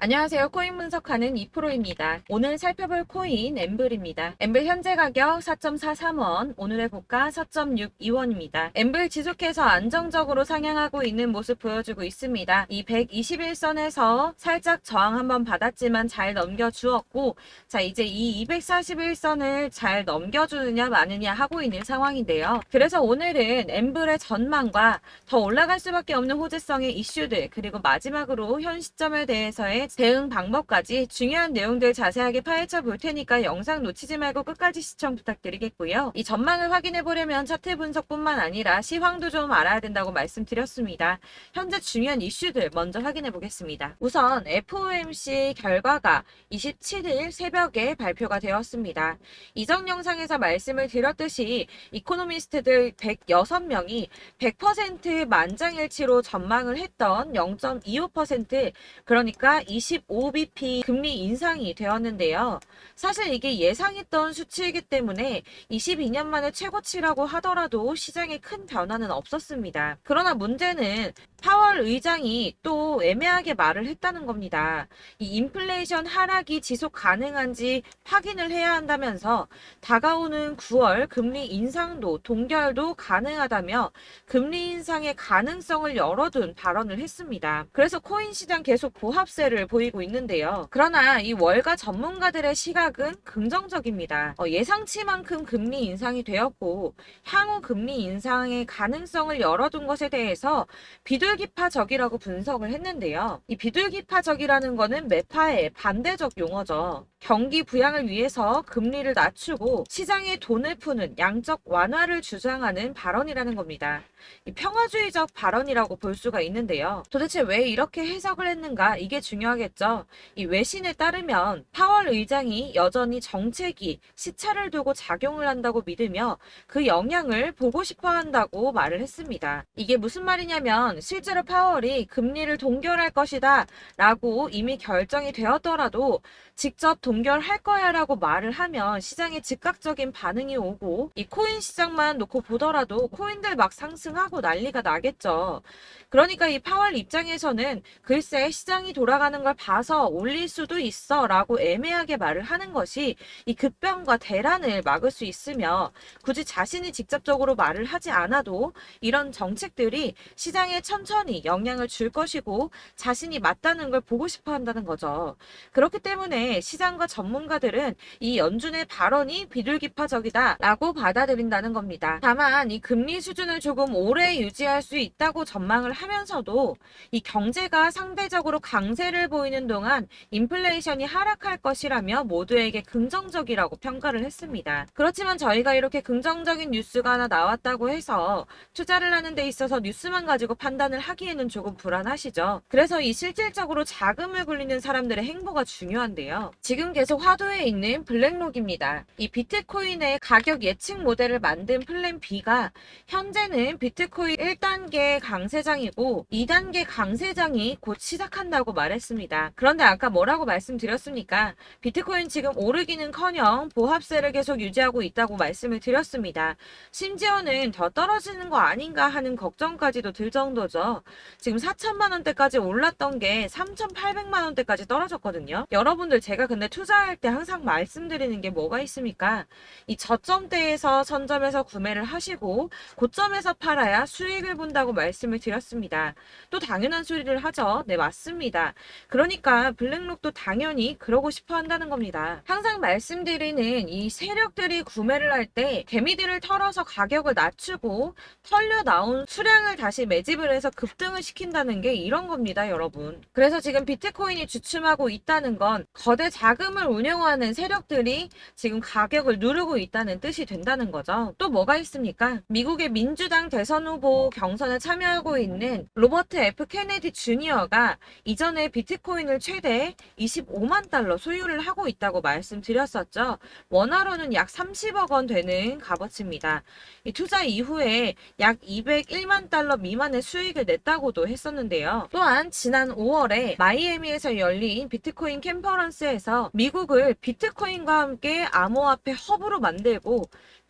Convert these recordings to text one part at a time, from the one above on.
안녕하세요. 코인 분석하는 이프로입니다. 오늘 살펴볼 코인 엠블입니다. 엠블 현재 가격 4.43원, 오늘의 고가 4.62원입니다. 엠블 지속해서 안정적으로 상향하고 있는 모습 보여주고 있습니다. 이 121선에서 살짝 저항 한번 받았지만 잘 넘겨주었고, 자 이제 이 241선을 잘 넘겨주느냐 마느냐 하고 있는 상황인데요. 그래서 오늘은 엠블의 전망과 더 올라갈 수밖에 없는 호재성의 이슈들, 그리고 마지막으로 현 시점에 대해서의 대응 방법까지 중요한 내용들 자세하게 파헤쳐 볼 테니까 영상 놓치지 말고 끝까지 시청 부탁드리겠고요. 이 전망을 확인해 보려면 차트 분석뿐만 아니라 시황도 좀 알아야 된다고 말씀드렸습니다. 현재 중요한 이슈들 먼저 확인해 보겠습니다. 우선 FOMC 결과가 27일 새벽에 발표가 되었습니다. 이전 영상에서 말씀을 드렸듯이 이코노미스트들 106명이 100% 만장일치로 전망을 했던 0.25%, 그러니까 25bp 금리 인상이 되었는데요. 사실 이게 예상했던 수치이기 때문에 22년 만에 최고치라고 하더라도 시장에 큰 변화는 없었습니다. 그러나 문제는 파월 의장이 또 애매하게 말을 했다는 겁니다. 이 인플레이션 하락이 지속 가능한지 확인을 해야 한다면서 다가오는 9월 금리 인상도 동결도 가능하다며 금리 인상의 가능성을 열어둔 발언을 했습니다. 그래서 코인 시장 계속 보합세를 보이고 있는데요. 그러나 이 월가 전문가들의 시각은 긍정적입니다. 예상치만큼 금리 인상이 되었고 향후 금리 인상의 가능성을 열어둔 것에 대해서 비둘기파적이라고 분석을 했는데요. 이 비둘기파적이라는 거는 매파의 반대적 용어죠. 경기 부양을 위해서 금리를 낮추고 시장에 돈을 푸는 양적 완화를 주장하는 발언이라는 겁니다. 이 평화주의적 발언이라고 볼 수가 있는데요. 도대체 왜 이렇게 해석을 했는가? 이게 중요하겠죠. 이 외신에 따르면 파월 의장이 여전히 정책이 시차를 두고 작용을 한다고 믿으며 그 영향을 보고 싶어 한다고 말을 했습니다. 이게 무슨 말이냐면 실제로 파월이 금리를 동결할 것이다 라고 이미 결정이 되었더라도 직접 동결할 거야 라고 말을 하면 시장에 즉각적인 반응이 오고 이 코인 시장만 놓고 보더라도 코인들 막 상승하고 난리가 나겠죠. 그러니까 이 파월 입장에서는 글쎄 시장이 돌아가는 걸 봐서 올릴 수도 있어 라고 애매하게 말을 하는 것이 이 급변과 대란을 막을 수 있으며 굳이 자신이 직접적으로 말을 하지 않아도 이런 정책들이 시장에 천천히 영향을 줄 것이고 자신이 맞다는 걸 보고 싶어 한다는 거죠. 그렇기 때문에 시장과 전문가들은 이 연준의 발언이 비둘기파적이다 라고 받아들인다는 겁니다. 다만 이 금리 수준을 조금 오래 유지할 수 있다고 전망을 하면서도 이 경제가 상대적으로 강세를 보이는 동안 인플레이션이 하락할 것이라며 모두에게 긍정적이라고 평가를 했습니다. 그렇지만 저희가 이렇게 긍정적인 뉴스가 하나 나왔다고 해서 투자를 하는 데 있어서 뉴스만 가지고 판단을 하기에는 조금 불안하시죠. 그래서 이 실질적으로 자금을 굴리는 사람들의 행보가 중요한데요. 지금 계속 화두에 있는 블랙록입니다. 이 비트코인의 가격 예측 모델을 만든 플랜 B가 현재는 비트코인 1단계 강세장이고 2단계 강세장이 곧 시작한다고 말했습니다. 그런데 아까 뭐라고 말씀드렸습니까? 비트코인 지금 오르기는커녕 보합세를 계속 유지하고 있다고 말씀을 드렸습니다. 심지어는 더 떨어지는 거 아닌가 하는 걱정까지도 들 정도죠. 지금 4천만 원대까지 올랐던 게 3,800만 원대까지 떨어졌거든요. 여러분들 제가 근데 투자할 때 항상 말씀드리는 게 뭐가 있습니까? 이 저점대에서 선점해서 구매를 하시고 고점에서 팔아야 수익을 본다고 말씀을 드렸습니다. 또 당연한 소리를 하죠. 네, 맞습니다. 그러니까 블랙록도 당연히 그러고 싶어 한다는 겁니다. 항상 말씀드리는 이 세력들이 구매를 할 때 개미들을 털어서 가격을 낮추고 털려 나온 수량을 다시 매집을 해서 급등을 시킨다는 게 이런 겁니다, 여러분. 그래서 지금 비트코인이 주춤하고 있다는 건 거대 자금을 운영하는 세력들이 지금 가격을 누르고 있다는 뜻이 된다는 거죠. 또 뭐가 있습니까? 미국의 민주당 대선 후보 경선에 참여하고 있는 로버트 F 케네디 주니어가 이전에 비트코인을 최대 25만 달러 소유를 하고 있다고 말씀드렸었죠. 원화로는 약 30억 원 되는 값어치입니다. 이 투자 이후에 약 201만 달러 미만의 수익을 냈다고도 했었는데요. 또한 지난 5월에 마이애미에서 열린 비트코인 컨퍼런스에서 미국을 비트코인과 함께 암호화폐 허브로 만들고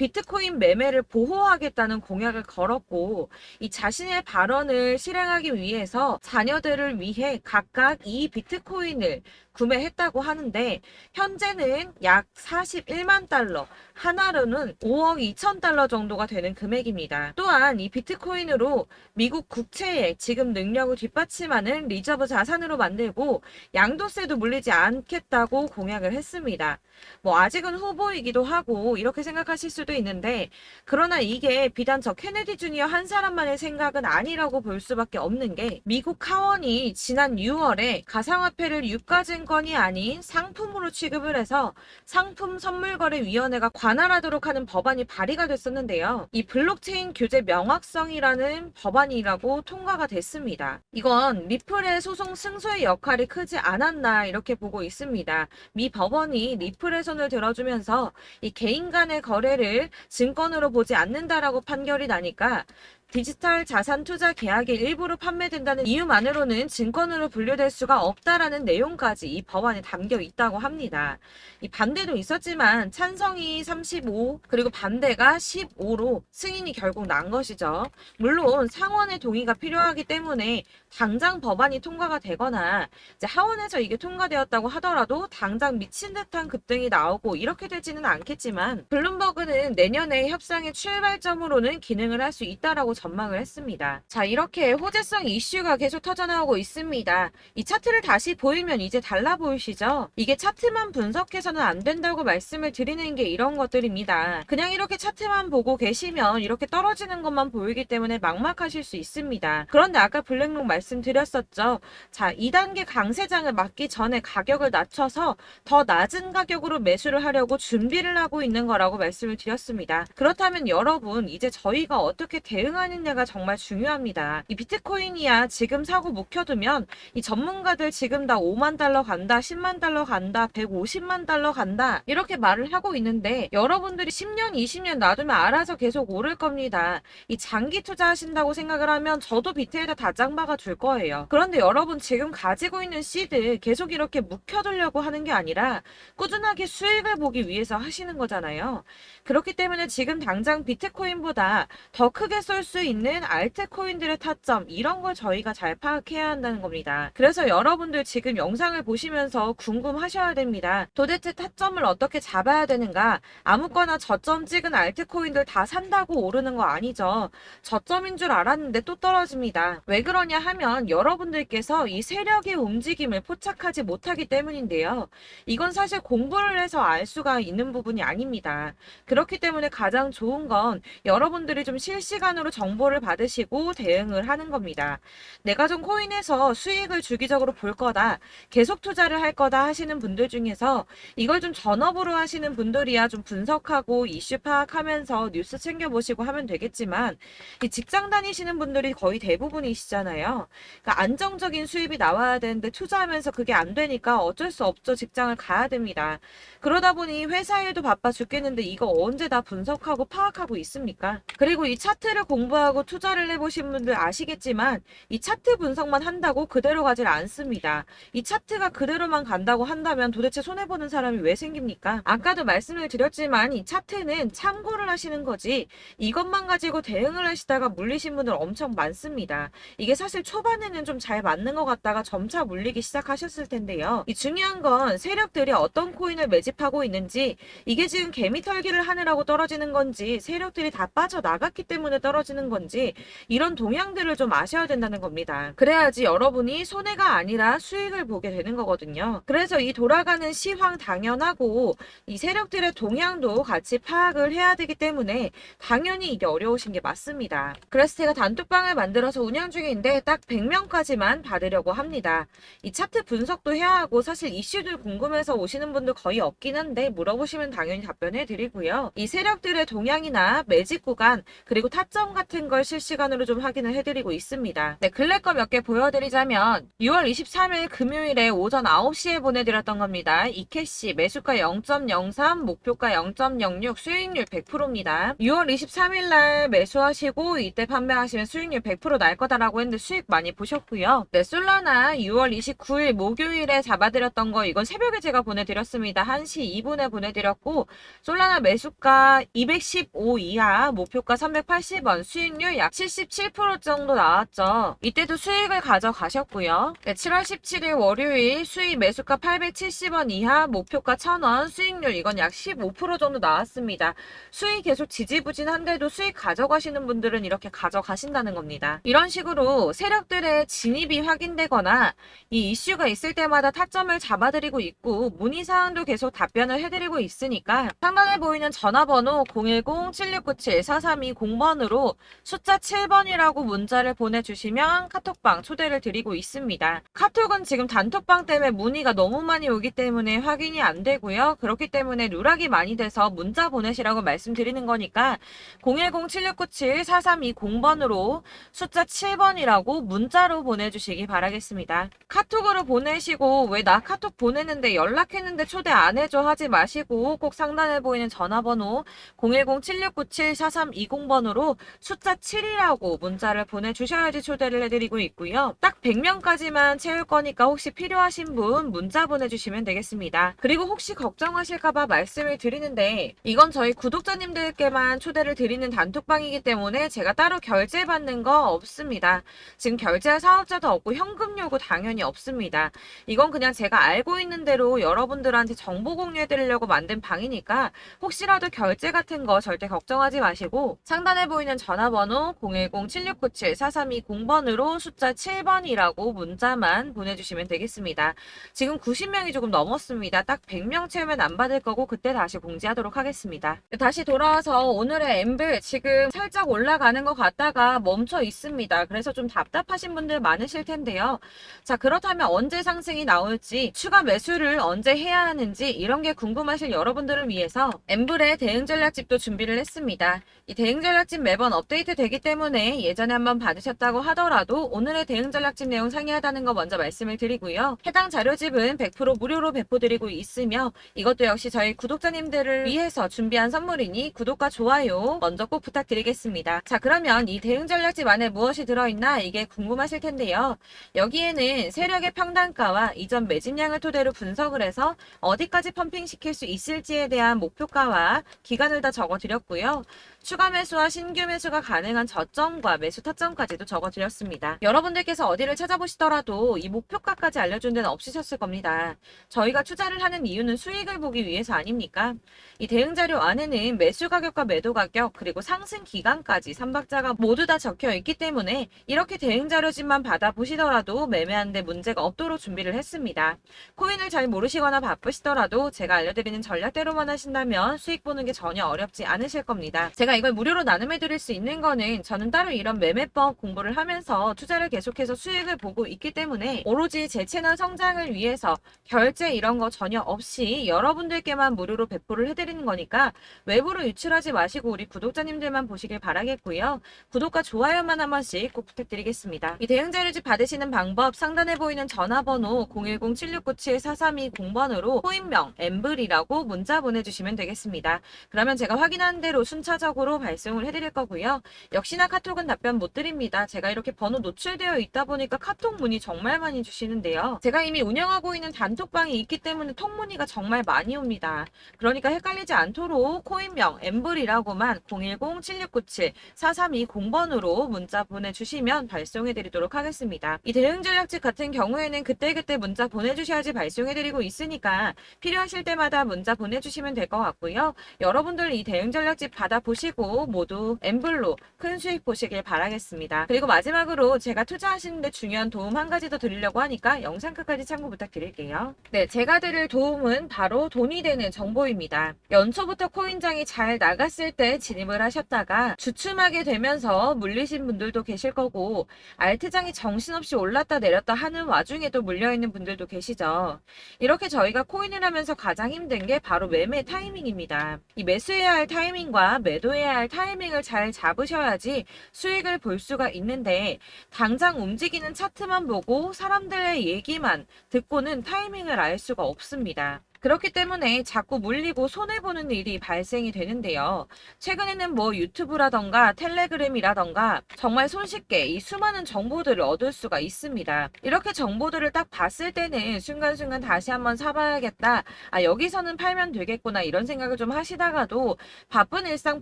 비트코인 매매를 보호하겠다는 공약을 걸었고 이 자신의 발언을 실행하기 위해서 자녀들을 위해 각각 이 비트코인을 구매했다고 하는데 현재는 약 41만 달러, 하나로는 5억 2천 달러 정도가 되는 금액입니다. 또한 이 비트코인으로 미국 국채의 지급 능력을 뒷받침하는 리저브 자산으로 만들고 양도세도 물리지 않겠다고 공약을 했습니다. 뭐 아직은 후보이기도 하고 이렇게 생각하실 수도 있는데 그러나 이게 비단 저 케네디 주니어 한 사람만의 생각은 아니라고 볼 수밖에 없는 게 미국 하원이 지난 6월에 가상화폐를 유가증권이 아닌 상품으로 취급을 해서 상품선물거래위원회가 관할하도록 하는 법안이 발의가 됐었는데요. 이 블록체인 규제 명확성이라는 법안이라고 통과가 됐습니다. 이건 리플의 소송 승소의 역할이 크지 않았나 이렇게 보고 있습니다. 미 법원이 리플의 손을 들어주면서 이 개인 간의 거래를 증권으로 보지 않는다라고 판결이 나니까 디지털 자산 투자 계약이 일부로 판매된다는 이유만으로는 증권으로 분류될 수가 없다라는 내용까지 이 법안에 담겨 있다고 합니다. 이 반대도 있었지만 찬성이 35 그리고 반대가 15로 승인이 결국 난 것이죠. 물론 상원의 동의가 필요하기 때문에 당장 법안이 통과가 되거나 이제 하원에서 이게 통과되었다고 하더라도 당장 미친 듯한 급등이 나오고 이렇게 되지는 않겠지만 블룸버그는 내년에 협상의 출발점으로는 기능을 할 수 있다라고 전망을 했습니다. 자, 이렇게 호재성 이슈가 계속 터져나오고 있습니다. 이 차트를 다시 보이면 이제 달라 보이시죠? 이게 차트만 분석해서는 안 된다고 말씀을 드리는 게 이런 것들입니다. 그냥 이렇게 차트만 보고 계시면 이렇게 떨어지는 것만 보이기 때문에 막막하실 수 있습니다. 그런데 아까 블랙록 말씀드렸었죠. 자, 2단계 강세장을 맞기 전에 가격을 낮춰서 더 낮은 가격으로 매수를 하려고 준비를 하고 있는 거라고 말씀을 드렸습니다. 그렇다면 여러분 이제 저희가 어떻게 대응하느냐가 정말 중요합니다. 이 비트코인이야 지금 사고 묵혀두면 이 전문가들 지금 다 5만 달러 간다, 10만 달러 간다, 150만 달러 간다 이렇게 말을 하고 있는데 여러분들이 10년, 20년 놔두면 알아서 계속 오를 겁니다. 이 장기 투자하신다고 생각을 하면 저도 비트에다 다장 박아 줄 거예요. 그런데 여러분 지금 가지고 있는 씨드 계속 이렇게 묵혀두려고 하는 게 아니라 꾸준하게 수익을 보기 위해서 하시는 거잖아요. 그렇기 때문에 지금 당장 비트코인보다 더 크게 쏠 수 있는 알트코인들의 타점 이런 걸 저희가 잘 파악해야 한다는 겁니다. 그래서 여러분들 지금 영상을 보시면서 궁금하셔야 됩니다. 도대체 타점을 어떻게 잡아야 되는가? 아무거나 저점 찍은 알트코인들 다 산다고 오르는 거 아니죠. 저점인 줄 알았는데 또 떨어집니다. 왜 그러냐 하면 여러분들께서 이 세력의 움직임을 포착하지 못하기 때문인데요. 이건 사실 공부를 해서 알 수가 있는 부분이 아닙니다. 그렇기 때문에 가장 좋은 건 여러분들이 좀 실시간으로 정보를 받으시고 대응을 하는 겁니다. 내가 좀 코인에서 수익을 주기적으로 볼 거다, 계속 투자를 할 거다 하시는 분들 중에서 이걸 좀 전업으로 하시는 분들이야 좀 분석하고 이슈 파악하면서 뉴스 챙겨보시고 하면 되겠지만 이 직장 다니시는 분들이 거의 대부분이시잖아요. 그러니까 안정적인 수입이 나와야 되는데 투자하면서 그게 안 되니까 어쩔 수 없죠. 직장을 가야 됩니다. 그러다 보니 회사 일도 바빠 죽겠는데 이거 언제 다 분석하고 파악하고 있습니까? 그리고 이 차트를 공부하고 투자를 해보신 분들 아시겠지만 이 차트 분석만 한다고 그대로 가질 않습니다. 이 차트가 그대로만 간다고 한다면 도대체 손해보는 사람이 왜 생깁니까? 아까도 말씀을 드렸지만 이 차트는 참고를 하시는 거지 이것만 가지고 대응을 하시다가 물리신 분들 엄청 많습니다. 이게 사실 초반에는 좀 잘 맞는 것 같다가 점차 물리기 시작하셨을 텐데요. 이 중요한 건 세력들이 어떤 코인을 매집하고 있는지 이게 지금 개미털기를 하느라고 떨어지는 건지 세력들이 다 빠져나갔기 때문에 떨어지는 건지 이런 동향들을 좀 아셔야 된다는 겁니다. 그래야지 여러분이 손해가 아니라 수익을 보게 되는 거거든요. 그래서 이 돌아가는 시황 당연하고 이 세력들의 동향도 같이 파악을 해야 되기 때문에 당연히 이게 어려우신 게 맞습니다. 그래서 제가 단톡방을 만들어서 운영 중인데 딱 100명까지만 받으려고 합니다. 이 차트 분석도 해야 하고 사실 이슈들 궁금해서 오시는 분들 거의 없긴 한데 물어보시면 당연히 답변해 드리고요. 이 세력들의 동향이나 매집 구간 그리고 타점 같은 같은 걸 실시간으로 좀 확인을 해드리고 있습니다. 네, 근래 거 몇 개 보여드리자면 6월 23일 금요일에 오전 9시에 보내드렸던 겁니다. 이캐시 매수가 0.03, 목표가 0.06, 수익률 100%입니다. 6월 23일 날 매수하시고 이때 판매하시면 수익률 100% 날 거다라고 했는데 수익 많이 보셨고요. 네, 솔라나 6월 29일 목요일에 잡아드렸던 거 이건 새벽에 제가 보내드렸습니다. 1시 2분에 보내드렸고 솔라나 매수가 215 이하, 목표가 380원, 수익률 약 77% 정도 나왔죠. 이때도 수익을 가져가셨고요. 네, 7월 17일 월요일 수익 매수가 870원 이하, 목표가 1000원, 수익률 이건 약 15% 정도 나왔습니다. 수익 계속 지지부진한데도 수익 가져가시는 분들은 이렇게 가져가신다는 겁니다. 이런 식으로 세력들의 진입이 확인되거나 이 이슈가 있을 때마다 타점을 잡아드리고 있고 문의사항도 계속 답변을 해드리고 있으니까 상단에 보이는 전화번호 010-7697-4320번으로 숫자 7번이라고 문자를 보내주시면 카톡방 초대를 드리고 있습니다. 카톡은 지금 단톡방 때문에 문의가 너무 많이 오기 때문에 확인이 안 되고요. 그렇기 때문에 누락이 많이 돼서 문자 보내시라고 말씀드리는 거니까 010-7697-4320번으로 숫자 7번이라고 문자로 보내주시기 바라겠습니다. 카톡으로 보내시고 왜 나 카톡 보냈는데 연락했는데 초대 안 해줘 하지 마시고 꼭 상단에 보이는 전화번호 010-7697-4320번으로 숫자 7이라고 문자를 보내주셔야지 초대를 해드리고 있고요. 딱 100명까지만 채울 거니까 혹시 필요하신 분 문자 보내주시면 되겠습니다. 그리고 혹시 걱정하실까봐 말씀을 드리는데 이건 저희 구독자님들께만 초대를 드리는 단톡방이기 때문에 제가 따로 결제받는 거 없습니다. 지금 결제할 사업자도 없고 현금 요구 당연히 없습니다. 이건 그냥 제가 알고 있는 대로 여러분들한테 정보 공유해 드리려고 만든 방이니까 혹시라도 결제 같은 거 절대 걱정하지 마시고 상단에 보이는 전화번호 010-7697-4320번으로 숫자 7번이라고 문자만 보내주시면 되겠습니다. 지금 90명이 조금 넘었습니다. 딱 100명 채우면 안 받을 거고 그때 다시 공지하도록 하겠습니다. 다시 돌아와서 오늘의 엠블 지금 살짝 올라가는 것 같다가 멈춰 있습니다. 그래서 좀 답답하신 분들 많으실 텐데요. 자, 그렇다면 언제 상승이 나올지 추가 매수를 언제 해야 하는지 이런 게 궁금하실 여러분들을 위해서 엠블의 대응 전략집도 준비를 했습니다. 이 대응 전략집 매번 업데이트 되기 때문에 예전에 한번 받으셨다고 하더라도 오늘의 대응 전략집 내용 상이하다는 거 먼저 말씀을 드리고요. 해당 자료집은 100% 무료로 배포드리고 있으며 이것도 역시 저희 구독자님들을 위해서 준비한 선물이니 구독과 좋아요 먼저 꼭 부탁드리겠습니다. 자, 그러면 이 대응 전략집 안에 무엇이 들어있나 이게 궁금하실 텐데요. 여기에는 세력의 평단가와 이전 매집량을 토대로 분석을 해서 어디까지 펌핑시킬 수 있을지에 대한 목표가와 기간을 다 적어드렸고요. 추가 매수와 신규 매수가 가능한 저점과 매수 타점까지도 적어드렸습니다. 여러분들께서 어디를 찾아보시더라도 이 목표가까지 알려준 데는 없으셨을 겁니다. 저희가 투자를 하는 이유는 수익을 보기 위해서 아닙니까? 이 대응 자료 안에는 매수 가격과 매도 가격 그리고 상승 기간까지 3박자가 모두 다 적혀 있기 때문에 이렇게 대응 자료집만 받아보시더라도 매매하는데 문제가 없도록 준비를 했습니다. 코인을 잘 모르시거나 바쁘시더라도 제가 알려드리는 전략대로만 하신다면 수익 보는 게 전혀 어렵지 않으실 겁니다. 제가 이걸 무료로 나눔해 드릴 수 있는 거는 저는 따로 이런 매매법 공부를 하면서 투자를 계속해서 수익을 보고 있기 때문에 오로지 제 채널 성장을 위해서 결제 이런 거 전혀 없이 여러분들께만 무료로 배포를 해드리는 거니까 외부로 유출하지 마시고 우리 구독자님들만 보시길 바라겠고요. 구독과 좋아요만 한 번씩 꼭 부탁드리겠습니다. 이 대응 자료집 받으시는 방법 상단에 보이는 전화번호 010-7697-4320번으로 코인명 엠블이라고 문자 보내주시면 되겠습니다. 그러면 제가 확인한 대로 순차적으로 발송을 해드릴 거고요. 역시나 카톡은 답변 못 드립니다. 제가 이렇게 번호 노출되어 있다 보니까 카톡 문의 정말 많이 주시는데요. 제가 이미 운영하고 있는 단톡방이 있기 때문에 통 문의가 정말 많이 옵니다. 그러니까 헷갈리지 않도록 코인명 엠블이라고만 010-7697-4320번으로 문자 보내주시면 발송해드리도록 하겠습니다. 이 대응 전략집 같은 경우에는 그때그때 문자 보내주셔야지 발송해드리고 있으니까 필요하실 때마다 문자 보내주시면 될 것 같고요. 여러분들 이 대응 전략집 받아보시고 모두 엠블로 큰 수익 보시길 바라겠습니다. 그리고 마지막으로 제가 투자하시는데 중요한 도움 한 가지 더 드리려고 하니까 영상 끝까지 참고 부탁드릴게요. 네, 제가 드릴 도움은 바로 돈이 되는 정보입니다. 연초부터 코인장이 잘 나갔을 때 진입을 하셨다가 주춤하게 되면서 물리신 분들도 계실 거고 알트장이 정신없이 올랐다 내렸다 하는 와중에도 물려있는 분들도 계시죠. 이렇게 저희가 코인을 하면서 가장 힘든 게 바로 매매 타이밍입니다. 이 매수해야 할 타이밍과 매도해야 할 타이밍을 잘 잡으 잡으셔야지 수익을 볼 수가 있는데 당장 움직이는 차트만 보고 사람들의 얘기만 듣고는 타이밍을 알 수가 없습니다. 그렇기 때문에 자꾸 물리고 손해보는 일이 발생이 되는데요. 최근에는 뭐 유튜브라던가 텔레그램이라던가 정말 손쉽게 이 수많은 정보들을 얻을 수가 있습니다. 이렇게 정보들을 딱 봤을 때는 순간순간 다시 한번 사봐야겠다. 아, 여기서는 팔면 되겠구나 이런 생각을 좀 하시다가도 바쁜 일상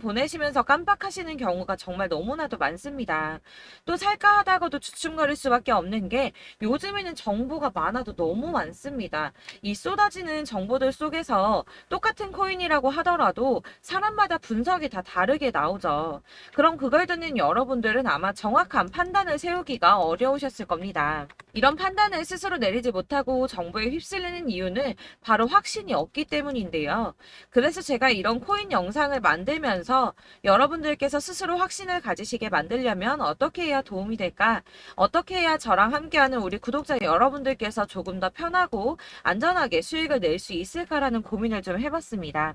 보내시면서 깜빡하시는 경우가 정말 너무나도 많습니다. 또 살까 하다가도 주춤거릴 수밖에 없는 게 요즘에는 정보가 많아도 너무 많습니다. 이 쏟아지는 정보들 속에서 똑같은 코인이라고 하더라도 사람마다 분석이 다 다르게 나오죠. 그럼 그걸 듣는 여러분들은 아마 정확한 판단을 세우기가 어려우셨을 겁니다. 이런 판단을 스스로 내리지 못하고 정보에 휩쓸리는 이유는 바로 확신이 없기 때문인데요. 그래서 제가 이런 코인 영상을 만들면서 여러분들께서 스스로 확신을 가지시게 만들려면 어떻게 해야 도움이 될까? 어떻게 해야 저랑 함께하는 우리 구독자 여러분들께서 조금 더 편하고 안전하게 수익을 낼 수 있을까라는 고민을 좀 해봤습니다.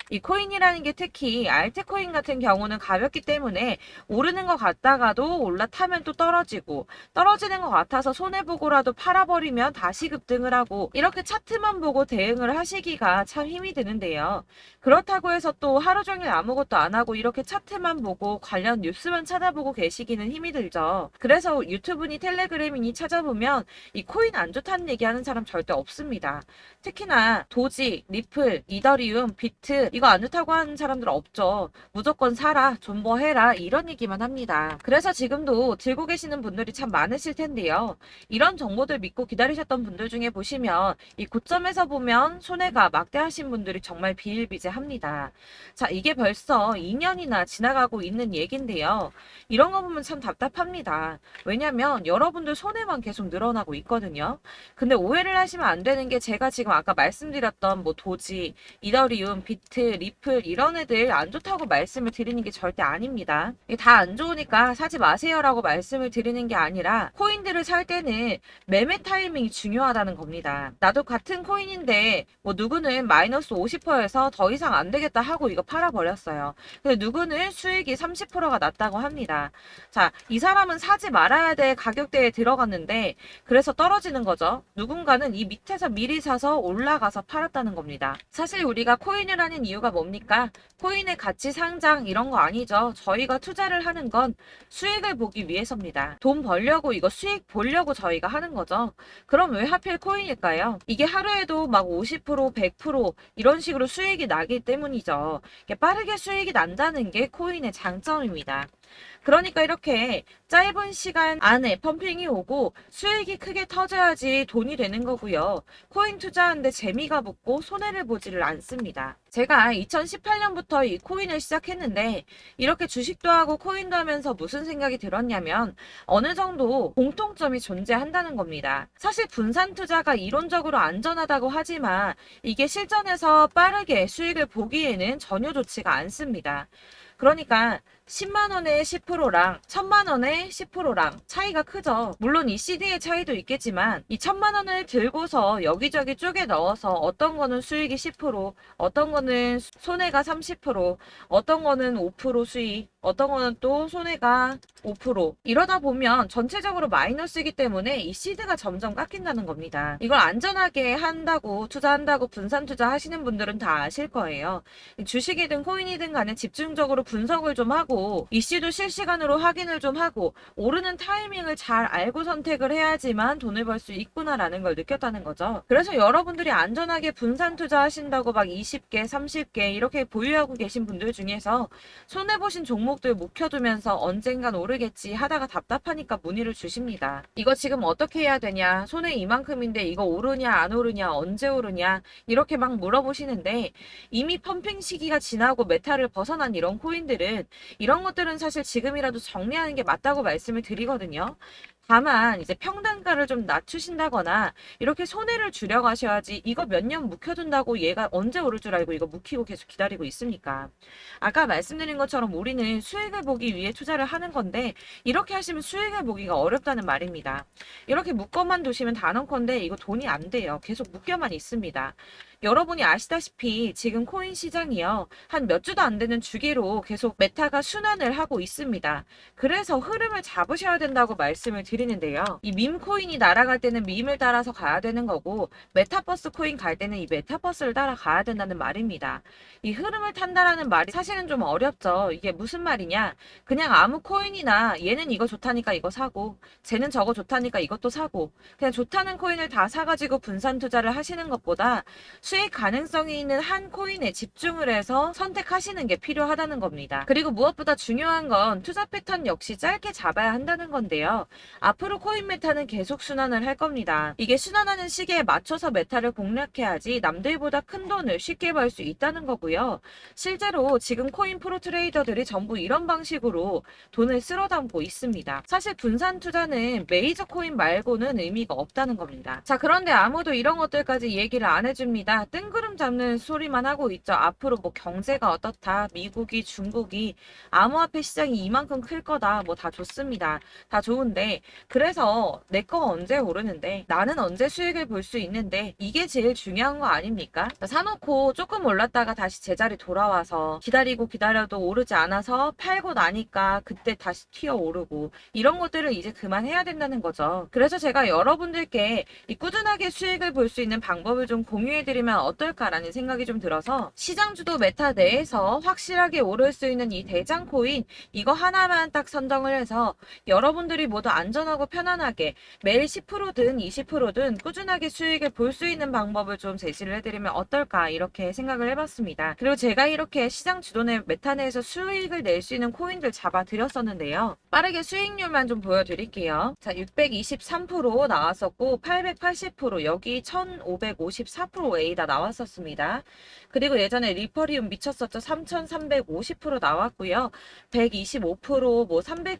이 코인이라는 게 특히 알트코인 같은 경우는 가볍기 때문에 오르는 것 같다가도 올라타면 또 떨어지고 떨어지는 것 같아서 손해보고라도 팔아버리면 다시 급등을 하고 이렇게 차트만 보고 대응을 하시기가 참 힘이 드는데요. 그렇다고 해서 또 하루 종일 아무것도 안 하고 이렇게 차트만 보고 관련 뉴스만 찾아보고 계시기는 힘이 들죠. 그래서 유튜브니 텔레그램이니 찾아보면 이 코인 안 좋다는 얘기하는 사람 절대 없습니다. 특히나 도지, 리플, 이더리움, 비트 이거 안 좋다고 하는 사람들 없죠. 무조건 사라, 존버해라 이런 얘기만 합니다. 그래서 지금도 들고 계시는 분들이 참 많으실 텐데요. 이런 정보들 믿고 기다리셨던 분들 중에 보시면 이 고점에서 보면 손해가 막대하신 분들이 정말 비일비재합니다. 자, 이게 벌써 2년이나 지나가고 있는 얘긴데요. 이런 거 보면 참 답답합니다. 왜냐면 여러분들 손해만 계속 늘어나고 있거든요. 근데 오해를 하시면 안 되는 게 제가 지금 아까 말씀드렸던 뭐 도지, 이더리움, 비트, 리플 이런 애들 안 좋다고 말씀을 드리는 게 절대 아닙니다. 이게 다 안 좋으니까 사지 마세요라고 말씀을 드리는 게 아니라 코인들을 살 때는 매매 타이밍이 중요하다는 겁니다. 나도 같은 코인인데 뭐 누구는 마이너스 50%에서 더 이상 안 되겠다 하고 이거 팔아버렸어요. 근데 누구는 수익이 30%가 났다고 합니다. 자, 이 사람은 사지 말아야 될 가격대에 들어갔는데 그래서 떨어지는 거죠. 누군가는 이 밑에서 미리 사서 올라가서 팔았다는 겁니다. 사실 우리가 코인을 하는 이유가 뭡니까? 코인의 가치 상장 이런 거 아니죠. 저희가 투자를 하는 건 수익을 보기 위해서입니다. 돈 벌려고 이거 수익 보려고 저희가 하는 거죠. 그럼 왜 하필 코인일까요? 이게 하루에도 막 50%, 100% 이런 식으로 수익이 나기 때문이죠. 빠르게 수익이 난다는 게 코인의 장점입니다. 그러니까 이렇게 짧은 시간 안에 펌핑이 오고 수익이 크게 터져야지 돈이 되는 거고요. 코인 투자하는데 재미가 붙고 손해를 보지를 않습니다. 제가 2018년부터 이 코인을 시작했는데 이렇게 주식도 하고 코인도 하면서 무슨 생각이 들었냐면 어느 정도 공통점이 존재한다는 겁니다. 사실 분산 투자가 이론적으로 안전하다고 하지만 이게 실전에서 빠르게 수익을 보기에는 전혀 좋지가 않습니다. 그러니까 10만 원의 10%랑 1000만 원의 10%랑 차이가 크죠. 물론 이 CD의 차이도 있겠지만 이 1000만 원을 들고서 여기저기 쪼개 넣어서 어떤 거는 수익이 10%, 어떤 거는 손해가 30%, 어떤 거는 5% 수익, 어떤 거는 또 손해가 5%. 이러다 보면 전체적으로 마이너스이기 때문에 이 시드가 점점 깎인다는 겁니다. 이걸 안전하게 한다고 투자한다고 분산 투자하시는 분들은 다 아실 거예요. 주식이든 코인이든 간에 집중적으로 분석을 좀 하고 이슈도 실시간으로 확인을 좀 하고 오르는 타이밍을 잘 알고 선택을 해야지만 돈을 벌 수 있구나라는 걸 느꼈다는 거죠. 그래서 여러분들이 안전하게 분산 투자하신다고 막 20개, 30개 이렇게 보유하고 계신 분들 중에서 손해보신 종목들 묵혀두면서 언젠간 오르겠지 하다가 답답하니까 문의를 주십니다. 이거 지금 어떻게 해야 되냐? 손해 이만큼인데 이거 오르냐 안 오르냐 언제 오르냐 이렇게 막 물어보시는데 이미 펌핑 시기가 지나고 메타를 벗어난 이런 코인들은 이런 것들은 사실 지금이라도 정리하는 게 맞다고 말씀을 드리거든요. 다만 이제 평단가를 좀 낮추신다거나 이렇게 손해를 줄여 가셔야지. 이거 몇 년 묵혀둔다고 얘가 언제 오를 줄 알고 이거 묵히고 계속 기다리고 있습니까? 아까 말씀드린 것처럼 우리는 수익을 보기 위해 투자를 하는 건데 이렇게 하시면 수익을 보기가 어렵다는 말입니다. 이렇게 묶어만 두시면 단언컨대 이거 돈이 안 돼요. 계속 묶여만 있습니다. 여러분이 아시다시피 지금 코인 시장이요. 한 몇 주도 안 되는 주기로 계속 메타가 순환을 하고 있습니다. 그래서 흐름을 잡으셔야 된다고 말씀을 드리는데요. 이 밈 코인이 날아갈 때는 밈을 따라서 가야 되는 거고 메타버스 코인 갈 때는 이 메타버스를 따라가야 된다는 말입니다. 이 흐름을 탄다라는 말이 사실은 좀 어렵죠. 이게 무슨 말이냐? 그냥 아무 코인이나 얘는 이거 좋다니까 이거 사고 쟤는 저거 좋다니까 이것도 사고 그냥 좋다는 코인을 다 사가지고 분산 투자를 하시는 것보다 수익 가능성이 있는 한 코인에 집중을 해서 선택하시는 게 필요하다는 겁니다. 그리고 무엇보다 중요한 건 투자 패턴 역시 짧게 잡아야 한다는 건데요. 앞으로 코인 메타는 계속 순환을 할 겁니다. 이게 순환하는 시기에 맞춰서 메타를 공략해야지 남들보다 큰 돈을 쉽게 벌 수 있다는 거고요. 실제로 지금 코인 프로 트레이더들이 전부 이런 방식으로 돈을 쓸어 담고 있습니다. 사실 분산 투자는 메이저 코인 말고는 의미가 없다는 겁니다. 자, 그런데 아무도 이런 것들까지 얘기를 안 해줍니다. 뜬구름 잡는 소리만 하고 있죠. 앞으로 뭐 경제가 어떻다, 미국이, 중국이, 암호화폐 시장이 이만큼 클 거다, 뭐 다 좋습니다. 다 좋은데, 그래서 내 거 언제 오르는데, 나는 언제 수익을 볼 수 있는데, 이게 제일 중요한 거 아닙니까? 사놓고 조금 올랐다가 다시 제자리 돌아와서 기다리고 기다려도 오르지 않아서 팔고 나니까 그때 다시 튀어 오르고, 이런 것들을 이제 그만해야 된다는 거죠. 그래서 제가 여러분들께 이 꾸준하게 수익을 볼 수 있는 방법을 좀 공유해드리면 어떨까라는 생각이 좀 들어서 시장주도 메타 내에서 확실하게 오를 수 있는 이 대장 코인 이거 하나만 딱 선정을 해서 여러분들이 모두 안전하고 편안하게 매일 10%든 20%든 꾸준하게 수익을 볼 수 있는 방법을 좀 제시를 해드리면 어떨까 이렇게 생각을 해봤습니다. 그리고 제가 이렇게 시장 주도내 메타 내에서 수익을 낼 수 있는 코인들 잡아드렸었는데요. 빠르게 수익률만 좀 보여드릴게요. 자, 623% 나왔었고 880% 여기 1554% A다 나왔었습니다. 그리고 예전에 리퍼리움 미쳤었죠. 3350% 나왔고요. 125%, 뭐 300%,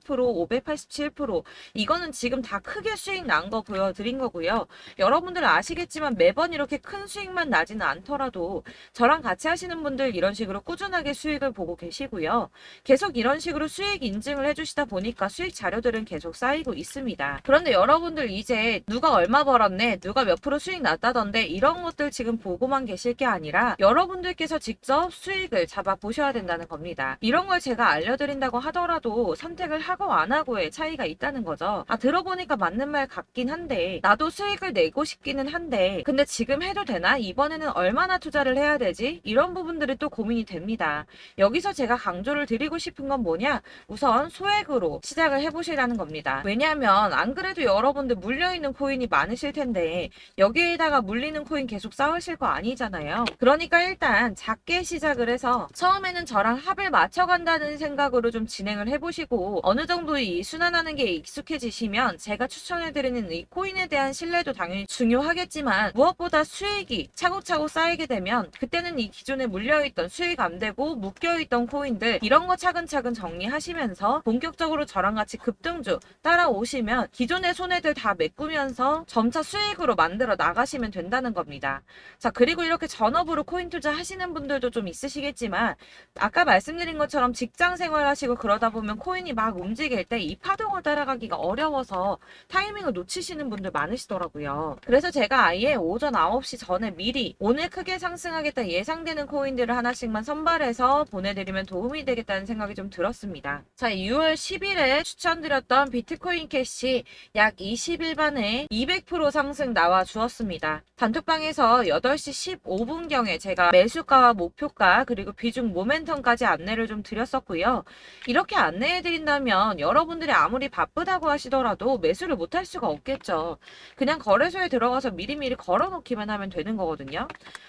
587% 이거는 지금 다 크게 수익 난 거 보여드린 거고요. 여러분들 아시겠지만 매번 이렇게 큰 수익만 나지는 않더라도 저랑 같이 하시는 분들 이런 식으로 꾸준하게 수익을 보고 계시고요. 계속 이런 식으로 수익 인증을 해주시다 보니까 수익 자료들은 계속 쌓이고 있습니다. 그런데 여러분들 이제 누가 얼마 벌었네, 누가 몇 프로 수익 났다던데 이런 것들 지금 보고만 계실 게 아니라 여러분들께서 직접 수익을 잡아 보셔야 된다는 겁니다. 이런 걸 제가 알려드린다고 하더라도 선택을 하고 안 하고의 차이가 있다는 거죠. 아, 들어보니까 맞는 말 같긴 한데 나도 수익을 내고 싶기는 한데 근데 지금 해도 되나? 이번에는 얼마나 투자를 해야 되지? 이런 부분들이 또 고민이 됩니다. 여기서 제가 강조를 드리고 싶은 건 뭐냐? 우선 소액으로 시작을 해보시라는 겁니다. 왜냐하면 안 그래도 여러분들 물려있는 코인이 많으실 텐데 여기에다가 물리는 코인 계속 쌓으실 거 아니잖아요. 그러니까 일단 작게 시작을 해서 처음에는 저랑 합을 맞춰간다는 생각으로 좀 진행을 해보시고 어느 정도 이 순환하는 게 익숙해지시면 제가 추천해드리는 이 코인에 대한 신뢰도 당연히 중요하겠지만 무엇보다 수익이 차곡차곡 쌓이게 되면 그때는 이 기존에 물려있던 수익 안 되고 묶여있던 코인들 이런 거 차근차근 정리하시면서 본격적으로 저랑 같이 급등주 따라오시면 기존의 손해들 다 메꾸면서 점차 수익으로 만들어 나가시면 된다는 겁니다. 자, 그리고 이렇게 전업으로 코인 투자 하시는 분들도 좀 있으시겠지만 아까 말씀드린 것처럼 직장 생활 하시고 그러다 보면 코인이 막 움직일 때 이 파동을 따라가기가 어려워서 타이밍을 놓치시는 분들 많으시더라고요. 그래서 제가 아예 오전 9시 전에 미리 오늘 크게 상승하겠다 예상되는 코인들을 하나씩만 선발해서 보내드리면 도움이 되겠다는 생각이 좀 들었습니다. 자, 6월 10일에 추천드렸던 비트코인 캐시 약 20일 만에 200% 상승 나와 주었습니다. 단톡방에서 8시 15분경에 제가 매수가와 목표가 그리고 비중 모멘텀까지 안내를 좀 드렸었고요. 이렇게 안내해드린다면 여러분들이 아무리 바쁘다고 하시더라도 매수를 못할 수가 없겠죠. 그냥 거래소에 들어가서 미리미리 걸어놓기만 하면 되는 거거든요.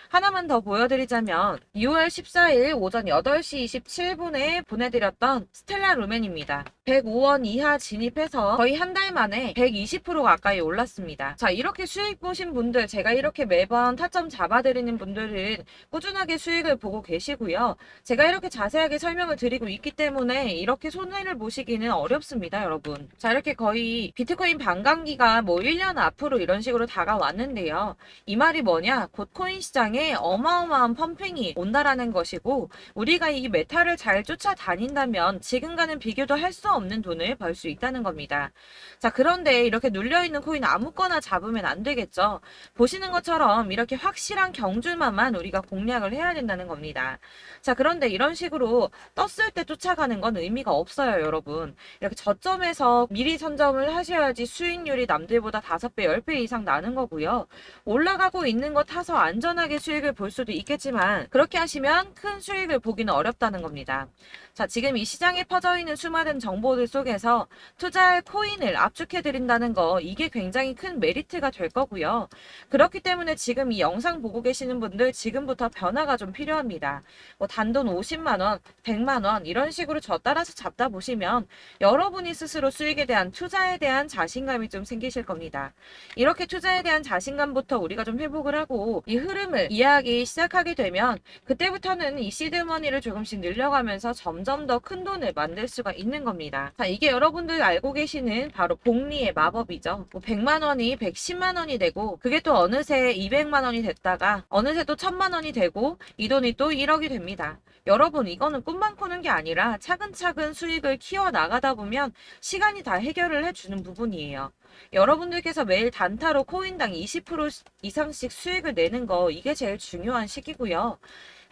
하나만 더 보여드리자면 6월 14일 오전 8시 27분에 보내드렸던 스텔라 루멘입니다. 105원 이하 진입해서 거의 한 달 만에 120% 가까이 올랐습니다. 자, 이렇게 수익 보신 분들, 제가 이렇게 매번 타점 잡아드리는 분들은 꾸준하게 수익을 보고 계시고요. 제가 이렇게 자세하게 설명을 드리고 있기 때문에 이렇게 손해를 보시기는 어렵습니다, 여러분. 자, 이렇게 거의 비트코인 반감기가 뭐 1년 앞으로 이런 식으로 다가왔는데요. 이 말이 뭐냐? 곧 코인 시장에 어마어마한 펌핑이 온다라는 것이고, 우리가 이 메타를 잘 쫓아다닌다면 지금과는 비교도 할 수 없는 돈을 벌 수 있다는 겁니다. 자, 그런데 이렇게 눌려있는 코인 아무거나 잡으면 안 되겠죠. 보시는 것처럼 이렇게 확실한 경주만만 우리가 공략을 해야 된다는 겁니다. 자, 그런데 이런 식으로 떴을 때 쫓아가는 건 의미가 없어요, 여러분. 이렇게 저점에서 미리 선점을 하셔야지 수익률이 남들보다 5배, 10배 이상 나는 거고요. 올라가고 있는 거 타서 안전하게 수익을 볼 수도 있겠지만 그렇게 하시면 큰 수익을 보기는 어렵다는 겁니다. 자, 지금 이 시장에 퍼져 있는 수많은 정보들 속에서 투자할 코인을 압축해 드린다는 거, 이게 굉장히 큰 메리트가 될 거고요. 그렇기 때문에 지금 이 영상 보고 계시는 분들 지금부터 변화가 좀 필요합니다. 뭐 단돈 50만 원, 100만 원 이런 식으로 저 따라서 잡다 보시면 여러분이 스스로 수익에 대한, 투자에 대한 자신감이 좀 생기실 겁니다. 이렇게 투자에 대한 자신감부터 우리가 좀 회복을 하고 이 흐름을 이해하기 시작하게 되면 그때부터는 이 시드머니를 조금씩 늘려가면서 점점 더 큰 돈을 만들 수가 있는 겁니다. 자, 이게 여러분들 알고 계시는 바로 복리의 마법이죠. 뭐 100만 원이 110만 원이 되고 그게 또 어느새 200만 원이 됐다가 어느새 또 1000만 원이 되고 이 돈이 또 1억이 됩니다. 여러분, 이거는 꿈만 꾸는 게 아니라 차근차근 수익을 키워 나가다 보면 시간이 다 해결을 해주는 부분이에요. 여러분들께서 매일 단타로 코인당 20% 이상씩 수익을 내는 거, 이게 제일 중요한 시기고요.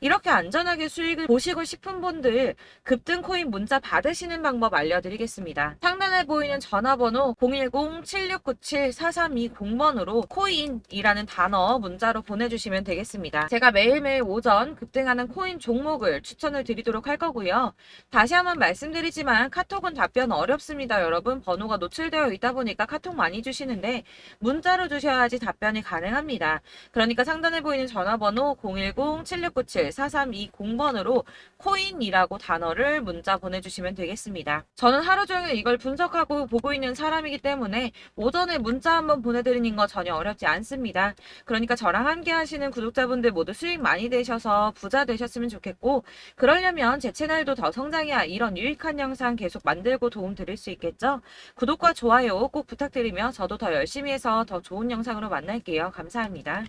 이렇게 안전하게 수익을 보시고 싶은 분들 급등 코인 문자 받으시는 방법 알려드리겠습니다. 상단에 보이는 전화번호 010-7697-4320번으로 코인이라는 단어 문자로 보내주시면 되겠습니다. 제가 매일매일 오전 급등하는 코인 종목을 추천을 드리도록 할 거고요. 다시 한번 말씀드리지만 카톡은 답변 어렵습니다. 여러분, 번호가 노출되어 있다 보니까 카톡 많이 주시는데 문자로 주셔야지 답변이 가능합니다. 그러니까 상단에 보이는 전화번호 010-7697 4320번으로 코인이라고 단어를 문자 보내주시면 되겠습니다. 저는 하루 종일 이걸 분석하고 보고 있는 사람이기 때문에 오전에 문자 한번 보내드리는 거 전혀 어렵지 않습니다. 그러니까 저랑 함께 하시는 구독자분들 모두 수익 많이 되셔서 부자 되셨으면 좋겠고, 그러려면 제 채널도 더 성장해야 이런 유익한 영상 계속 만들고 도움 드릴 수 있겠죠? 구독과 좋아요 꼭 부탁드리며 저도 더 열심히 해서 더 좋은 영상으로 만날게요. 감사합니다.